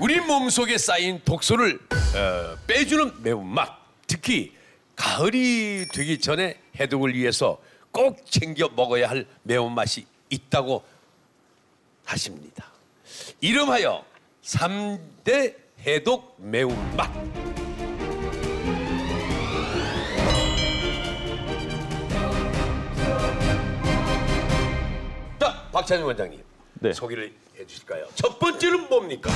우리 몸속에 쌓인 독소를 빼주는 매운맛, 특히 가을이 되기 전에 해독을 위해서 꼭 챙겨 먹어야 할 매운맛이 있다고 하십니다. 이름하여 3대 해독 매운맛. 자, 박찬영 원장님, 네. 소개를 해주실까요? 첫 번째는 뭡니까?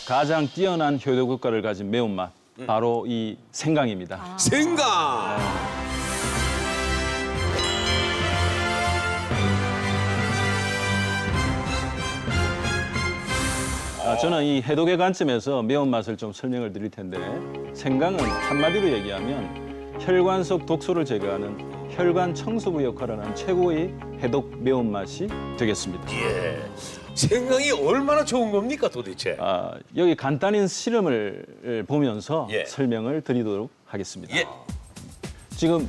가장 뛰어난 효도 효과를 가진 매운맛, 바로 이 생강입니다. 생강. 저는 이 해독의 관점에서 매운맛을 좀 설명을 드릴 텐데, 생강은 한마디로 얘기하면 혈관 속 독소를 제거하는 혈관 청소부 역할을 하는 최고의 해독 매운맛이 되겠습니다. 예. 생강이 얼마나 좋은 겁니까 도대체? 여기 간단한 실험을 보면서 예. 설명을 드리도록 하겠습니다. 예. 지금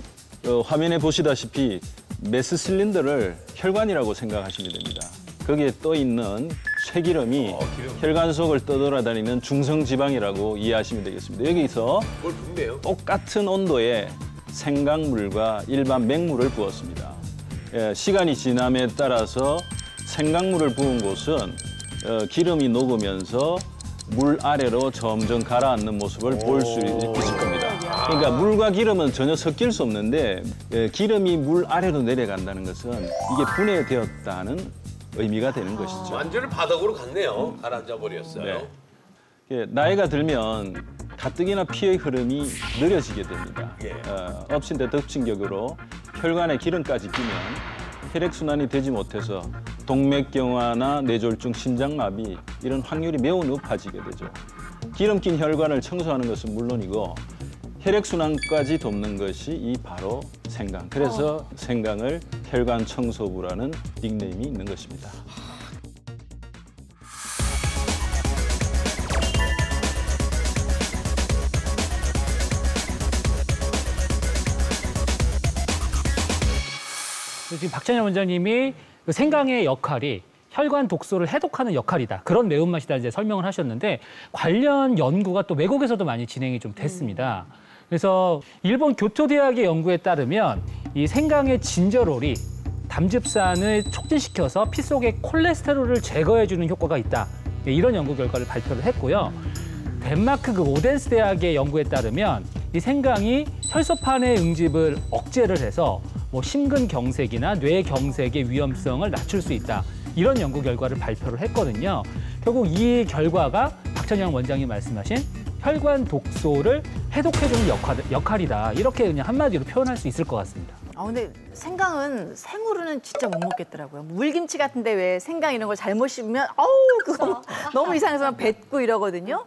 화면에 보시다시피 메스 실린더를 혈관이라고 생각하시면 됩니다. 거기에 떠 있는 쇠기름이 혈관 속을 떠돌아다니는 중성지방이라고 이해하시면 되겠습니다. 여기서 뭘 붓네요? 똑같은 온도의 생강물과 일반 맹물을 부었습니다. 시간이 지남에 따라서 생강물을 부은 곳은 기름이 녹으면서 물 아래로 점점 가라앉는 모습을 볼 수 있을 겁니다. 그러니까 물과 기름은 전혀 섞일 수 없는데 기름이 물 아래로 내려간다는 것은 이게 분해되었다는 의미가 되는 것이죠. 완전히 바닥으로 갔네요. 가라앉아 버렸어요. 네. 나이가 들면 가뜩이나 피의 흐름이 느려지게 됩니다. 예. 엎친 데 덮친 격으로 혈관에 기름까지 끼면 혈액순환이 되지 못해서 동맥경화나 뇌졸중, 심장마비 이런 확률이 매우 높아지게 되죠. 기름 낀 혈관을 청소하는 것은 물론이고 혈액순환까지 돕는 것이 이 바로 생강. 그래서 생강을 혈관 청소부라는 닉네임이 있는 것입니다. 지금 박찬영 원장님이 그 생강의 역할이 혈관 독소를 해독하는 역할이다. 그런 매운맛이다 이제 설명을 하셨는데 관련 연구가 또 외국에서도 많이 진행이 좀 됐습니다. 그래서 일본 교토대학의 연구에 따르면 이 생강의 진저롤이 담즙산을 촉진시켜서 피 속의 콜레스테롤을 제거해주는 효과가 있다. 이런 연구 결과를 발표를 했고요. 덴마크 그 오덴스 대학의 연구에 따르면 이 생강이 혈소판의 응집을 억제를 해서 뭐 심근경색이나 뇌경색의 위험성을 낮출 수 있다. 이런 연구 결과를 발표를 했거든요. 결국 이 결과가 박찬영 원장이 말씀하신 혈관 독소를 해독해주는 역할이다. 이렇게 그냥 한마디로 표현할 수 있을 것 같습니다. 근데 생강은 생으로는 진짜 못 먹겠더라고요. 물김치 같은데 왜 생강 이런 걸 잘못 씹으면 그거 너무 이상해서 뱉고 이러거든요.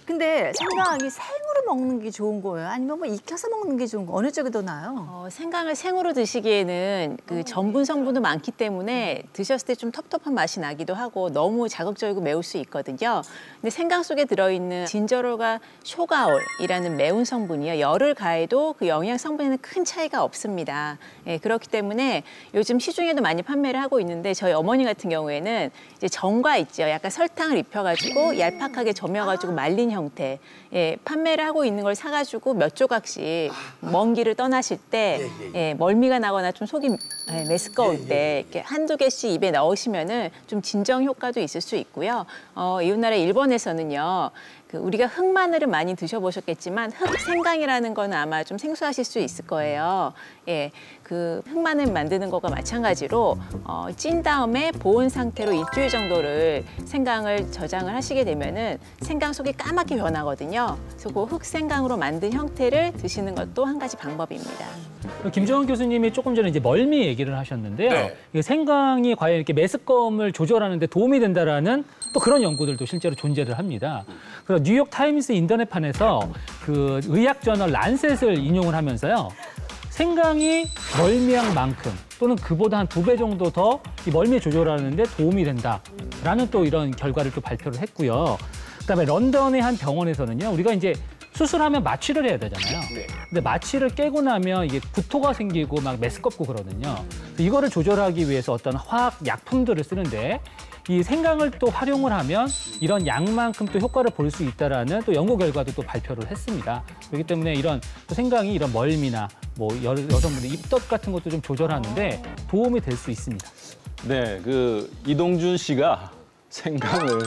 근데 생강이 생으로 먹는 게 좋은 거예요? 아니면 뭐 익혀서 먹는 게 좋은 거? 어느 쪽이 더 나아요? 생강을 생으로 드시기에는 그 전분 성분도 많기 때문에 드셨을 때 좀 텁텁한 맛이 나기도 하고 너무 자극적이고 매울 수 있거든요. 근데 생강 속에 들어있는 진저롤과 쇼가올이라는 매운 성분이요. 열을 가해도 그 영양 성분에는 큰 차이가 없습니다. 그렇기 때문에 요즘 시중에도 많이 판매를 하고 있는데 저희 어머니 같은 경우에는 이제 정과 있죠. 약간 설탕을 입혀가지고 얄팍하게 저며가지고 말린 형태 판매를 하고 있는 걸 사가지고 몇 조각씩 먼 길을 떠나실 때 멀미가 나거나 좀 속이 메스꺼울 때 이렇게 한두 개씩 입에 넣으시면은 좀 진정 효과도 있을 수 있고요. 이웃나라 일본에서는요. 우리가 흑마늘은 많이 드셔보셨겠지만 흑생강이라는 거는 아마 좀 생소하실 수 있을 거예요. 그 흑마늘 만드는 것과 마찬가지로 찐 다음에 보온 상태로 일주일 정도를 생강을 저장을 하시게 되면은 생강 속이 까맣게 변하거든요. 그래서 그 흑생강으로 만든 형태를 드시는 것도 한 가지 방법입니다. 김정은 교수님이 조금 전에 이제 멀미 얘기를 하셨는데요. 네. 생강이 과연 이렇게 메스꺼움을 조절하는 데 도움이 된다라는 또 그런 연구들도 실제로 존재를 합니다. 그래서 뉴욕 타임스 인터넷판에서 그 의학 저널 란셋을 인용을 하면서요. 생강이 멀미약만큼 또는 그보다 한 2배 정도 더 이 멀미 조절하는 데 도움이 된다라는 또 이런 결과를 또 발표를 했고요. 그다음에 런던의 한 병원에서는요. 우리가 이제 수술하면 마취를 해야 되잖아요. 근데 마취를 깨고 나면 이게 구토가 생기고 막 메스껍고 그러거든요. 이거를 조절하기 위해서 어떤 화학 약품들을 쓰는데 이 생강을 또 활용을 하면 이런 양만큼 또 효과를 볼 수 있다라는 또 연구 결과도 또 발표를 했습니다. 그렇기 때문에 이런 또 생강이 이런 멀미나 뭐 여성분들 입덧 같은 것도 좀 조절하는데 도움이 될 수 있습니다. 네, 그 이동준 씨가 생강을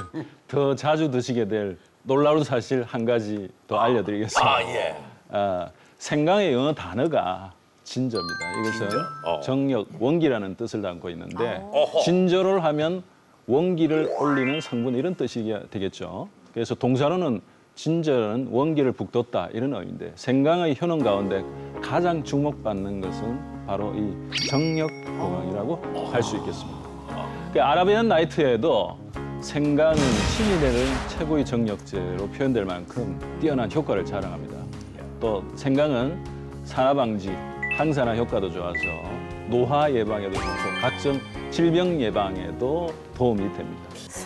더 자주 드시게 될 놀라운 사실 한 가지 더 알려드리겠습니다. 예. 생강의 영어 단어가 진저입니다. 이것은 진저? 정력, 원기라는 뜻을 담고 있는데 어허. 진저를 하면 원기를 올리는 성분 이런 뜻이 되겠죠. 그래서 동사로는 진저는 원기를 북돋다 이런 의미인데 생강의 효능 가운데 가장 주목받는 것은 바로 이 정력 보강이라고 할 수 있겠습니다. 그 아라비안 나이트에도 생강은 치미대를 최고의 정력제로 표현될 만큼 뛰어난 효과를 자랑합니다. 또 생강은 산화 방지, 항산화 효과도 좋아서 노화 예방에도 좋고 각종 질병 예방에도 도움이 됩니다.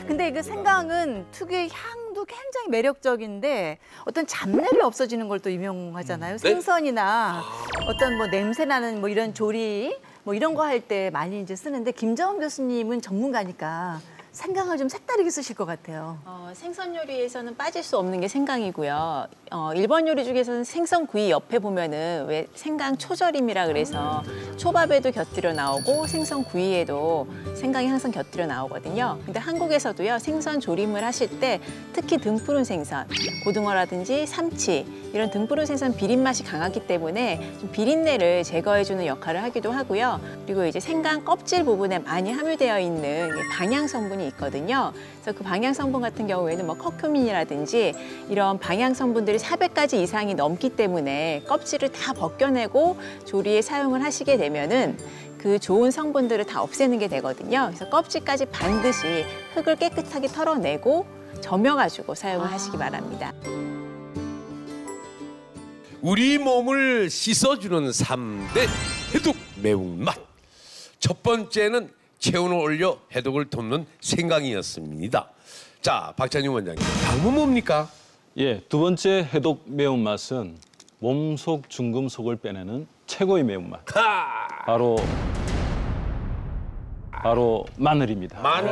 근데 그 생강은 특유의 향도 굉장히 매력적인데 어떤 잡내를 없어지는 걸 또 유명하잖아요. 생선이나 어떤 뭐 냄새 나는 뭐 이런 조리 뭐 이런 거 할 때 많이 이제 쓰는데 김정은 교수님은 전문가니까 생강을 좀 색다르게 쓰실 것 같아요. 생선 요리에서는 빠질 수 없는 게 생강이고요. 일본 요리 중에서는 생선 구이 옆에 보면은 왜 생강 초절임이라 그래서 초밥에도 곁들여 나오고 생선 구이에도 생강이 항상 곁들여 나오거든요. 근데 한국에서도요, 생선 조림을 하실 때 특히 등푸른 생선, 고등어라든지 삼치 이런 등푸른 생선 비린 맛이 강하기 때문에 좀 비린내를 제거해주는 역할을 하기도 하고요. 그리고 이제 생강 껍질 부분에 많이 함유되어 있는 방향 성분이 있거든요. 그래서 그 방향 성분 같은 경우에는 뭐 커큐민이라든지 이런 방향 성분들이 400가지 이상이 넘기 때문에 껍질을 다 벗겨내고 조리에 사용을 하시게 되면은 그 좋은 성분들을 다 없애는 게 되거든요. 그래서 껍질까지 반드시 흙을 깨끗하게 털어내고 점여가지고 사용을 하시기 바랍니다. 우리 몸을 씻어주는 3대 해독 매운맛. 첫 번째는 체온을 올려 해독을 돕는 생강이었습니다. 자, 박찬용 원장님, 다음은 뭡니까? 예, 두 번째 해독 매운맛은 몸속 중금속을 빼내는 최고의 매운맛. 바로 마늘입니다. 마늘.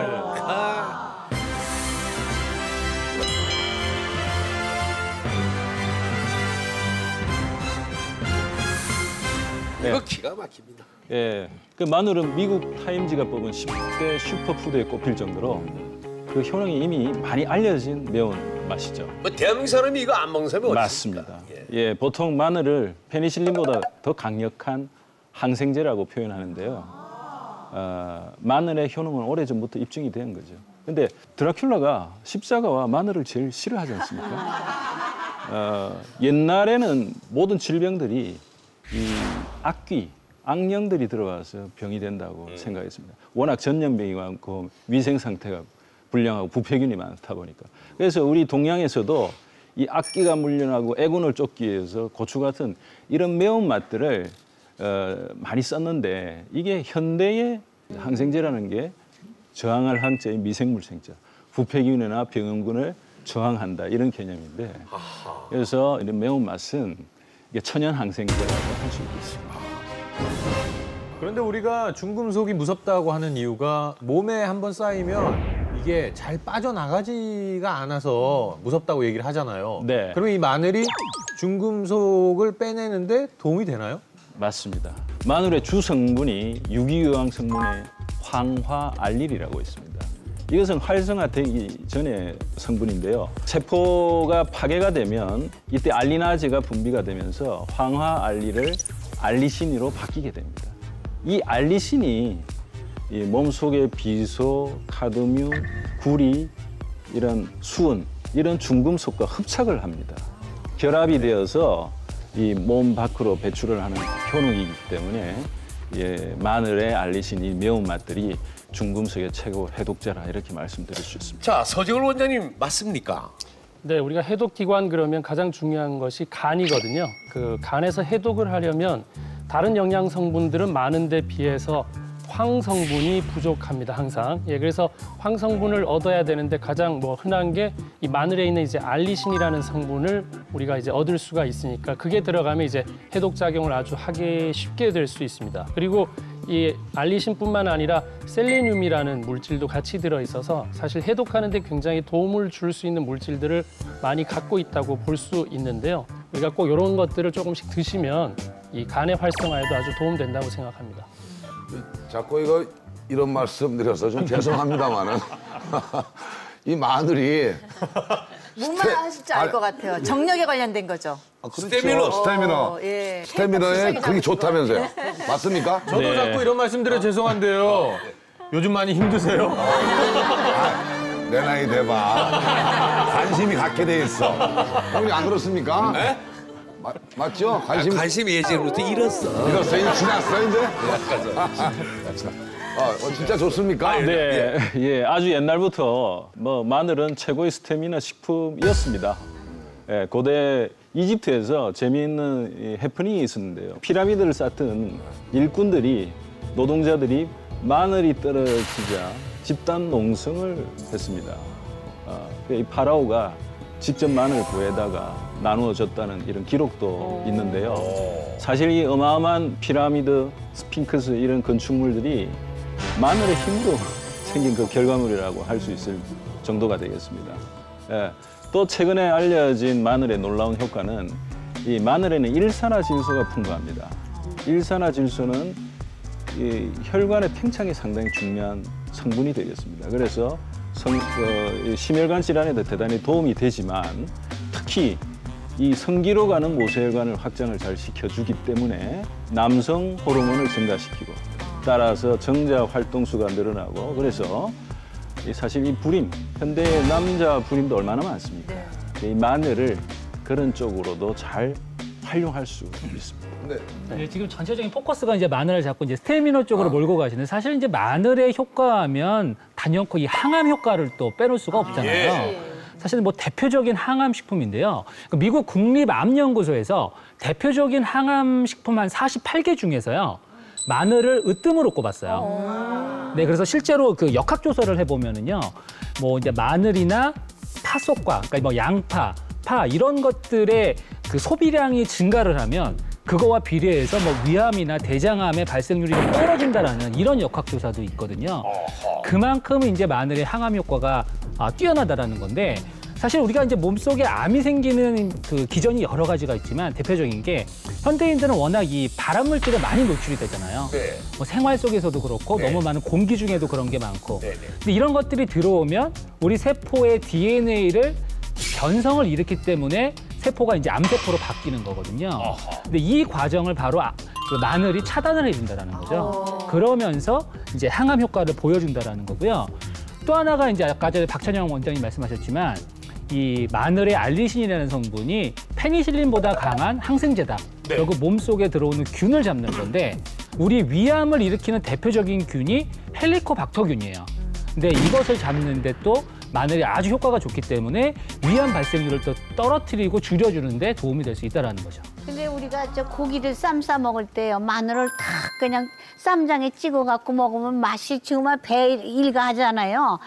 이거 기가 막힙니다. 예, 그 마늘은 미국 타임지가 뽑은 10대 슈퍼푸드에 꼽힐 정도로 그 효능이 이미 많이 알려진 매운 맛이죠. 뭐 대한민국 사람이 이거 안 먹는 사람이 어디 맞습니다. 있습니까? 예, 보통 마늘을 페니실린보다 더 강력한 항생제라고 표현하는데요. 마늘의 효능은 오래전부터 입증이 된 거죠. 근데 드라큘라가 십자가와 마늘을 제일 싫어하지 않습니까? 옛날에는 모든 질병들이 이 악귀, 악령들이 들어와서 병이 된다고 생각했습니다. 워낙 전염병이 많고 위생 상태가 불량하고 부패균이 많다 보니까. 그래서 우리 동양에서도 이 악귀가 물려나고 애군을 쫓기 위해서 고추 같은 이런 매운맛들을 많이 썼는데 이게 현대의 항생제라는 게 저항할 항자인 미생물생자, 부패균이나 병원군을 저항한다 이런 개념인데 그래서 이런 매운맛은 이게 천연 항생제라고 할 수 있겠습니다. 그런데 우리가 중금속이 무섭다고 하는 이유가 몸에 한번 쌓이면 이게 잘 빠져나가지가 않아서 무섭다고 얘기를 하잖아요. 네. 그럼 이 마늘이 중금속을 빼내는데 도움이 되나요? 맞습니다. 마늘의 주 성분이 유기유황 성분의 황화알릴이라고 있습니다. 이것은 활성화되기 전의 성분인데요. 세포가 파괴가 되면 이때 알리나제가 분비가 되면서 황화알릴을 알리신으로 바뀌게 됩니다. 이 알리신이 이 몸속의 비소, 카드뮴, 구리, 이런 수은, 이런 중금속과 흡착을 합니다. 결합이 되어서 이 몸 밖으로 배출을 하는 효능이기 때문에 마늘의 알리신 이 매운맛들이 중금속의 최고 해독제라 이렇게 말씀드릴 수 있습니다. 자, 서정을 원장님 맞습니까? 네, 우리가 해독기관 그러면 가장 중요한 것이 간이거든요. 그 간에서 해독을 하려면 다른 영양 성분들은 많은데 비해서 황 성분이 부족합니다, 항상. 예, 그래서 황 성분을 얻어야 되는데 가장 흔한 게 이 마늘에 있는 이제 알리신이라는 성분을 우리가 이제 얻을 수가 있으니까 그게 들어가면 이제 해독 작용을 아주 하기 쉽게 될 수 있습니다. 그리고 이 알리신뿐만 아니라 셀레늄이라는 물질도 같이 들어 있어서 사실 해독하는 데 굉장히 도움을 줄 수 있는 물질들을 많이 갖고 있다고 볼 수 있는데요. 우리가 꼭 이런 것들을 조금씩 드시면 이 간의 활성화에도 아주 도움된다고 생각합니다. 자꾸 이런 말씀 드려서 좀 죄송합니다만은 이 마늘이 뭔 말 하실지 알 것 같아요. 정력에 관련된 거죠. 스태미너. 스태미너. 예. 스태미너에 그게 좋다면서요. 맞습니까? 저도 네. 자꾸 이런 말씀 드려 죄송한데요. 요즘 많이 힘드세요? 내 나이 돼봐. 관심이 갖게 돼 있어. 형님 안 그렇습니까? 네? 맞죠? 관심이 예전부터 잃었어. 이거 이제 지났어 이제? 진짜 좋습니까? 네, 예, 아주 옛날부터 뭐 마늘은 최고의 스태미너 식품이었습니다. 예, 고대 이집트에서 재미있는 이 해프닝이 있었는데요. 피라미드를 쌓던 일꾼들이 노동자들이 마늘이 떨어지자 집단 농성을 했습니다. 이 파라오가 직접 마늘 구해다가 나누어 줬다는 이런 기록도 있는데요. 사실 이 어마어마한 피라미드, 스핑크스 이런 건축물들이 마늘의 힘으로 생긴 그 결과물이라고 할 수 있을 정도가 되겠습니다. 예, 또 최근에 알려진 마늘의 놀라운 효과는 이 마늘에는 일산화질소가 풍부합니다. 일산화질소는 이 혈관의 팽창에 상당히 중요한 성분이 되겠습니다. 그래서 심혈관 질환에도 대단히 도움이 되지만 특히 이 성기로 가는 모세혈관을 확장을 잘 시켜주기 때문에 남성 호르몬을 증가시키고 따라서 정자 활동수가 늘어나고 그래서 사실 이 불임, 현대의 남자 불임도 얼마나 많습니까? 이 마늘을 그런 쪽으로도 잘 활용할 수 있습니다. 네, 지금 전체적인 포커스가 이제 마늘을 잡고 이제 스태미너 쪽으로 몰고 가시는데 사실 이제 마늘의 효과하면 단연코 이 항암 효과를 또 빼놓을 수가 없잖아요. 사실 뭐 대표적인 항암 식품인데요. 미국 국립암연구소에서 대표적인 항암 식품 한 48개 중에서요. 마늘을 으뜸으로 꼽았어요. 네, 그래서 실제로 그 역학 조사를 해보면은요, 뭐 이제 마늘이나 파속과, 그러니까 뭐 양파, 파 이런 것들의 그 소비량이 증가를 하면 그거와 비례해서 뭐 위암이나 대장암의 발생률이 좀 떨어진다라는 이런 역학 조사도 있거든요. 그만큼 이제 마늘의 항암 효과가 뛰어나다라는 건데. 사실 우리가 이제 몸속에 암이 생기는 그 기전이 여러 가지가 있지만 대표적인 게 현대인들은 워낙 이 발암물질에 많이 노출이 되잖아요. 네. 뭐 생활 속에서도 그렇고 네. 너무 많은 공기 중에도 그런 게 많고. 네, 네. 근데 이런 것들이 들어오면 우리 세포의 DNA를 변성을 일으키기 때문에 세포가 이제 암세포로 바뀌는 거거든요. 근데 이 과정을 바로 그 마늘이 차단을 해준다라는 거죠. 그러면서 이제 항암 효과를 보여준다라는 거고요. 또 하나가 이제 아까 전에 박찬영 원장님 말씀하셨지만 이 마늘의 알리신이라는 성분이 페니실린보다 강한 항생제다. 네. 결국 몸속에 들어오는 균을 잡는 건데 우리 위암을 일으키는 대표적인 균이 헬리코박터균이에요. 근데 이것을 잡는데 또 마늘이 아주 효과가 좋기 때문에 위암 발생률을 또 떨어뜨리고 줄여주는 데 도움이 될 수 있다는 거죠. 근데 우리가 저 고기를 쌈 싸 먹을 때요, 마늘을 다 그냥 쌈장에 찍어 갖고 먹으면 맛이 정말 배 일가하잖아요.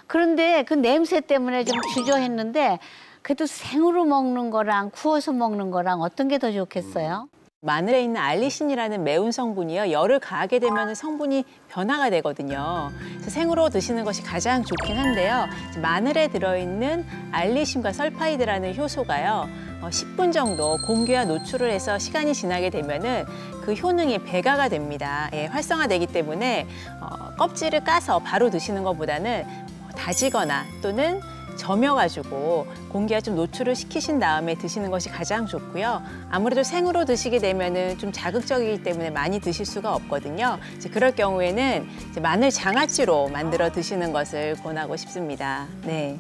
그런데 그 냄새 때문에 좀 주저했는데 그래도 생으로 먹는 거랑 구워서 먹는 거랑 어떤 게 더 좋겠어요? 마늘에 있는 알리신이라는 매운 성분이요. 열을 가하게 되면 성분이 변화가 되거든요. 그래서 생으로 드시는 것이 가장 좋긴 한데요. 마늘에 들어있는 알리신과 설파이드라는 효소가요. 10분 정도 공기와 노출을 해서 시간이 지나게 되면은 그 효능이 배가가 됩니다. 예, 활성화되기 때문에 껍질을 까서 바로 드시는 것보다는 다지거나 또는 저며가지고 공기와 좀 노출을 시키신 다음에 드시는 것이 가장 좋고요. 아무래도 생으로 드시게 되면은 좀 자극적이기 때문에 많이 드실 수가 없거든요. 이제 그럴 경우에는 이제 마늘 장아찌로 만들어 드시는 것을 권하고 싶습니다. 네.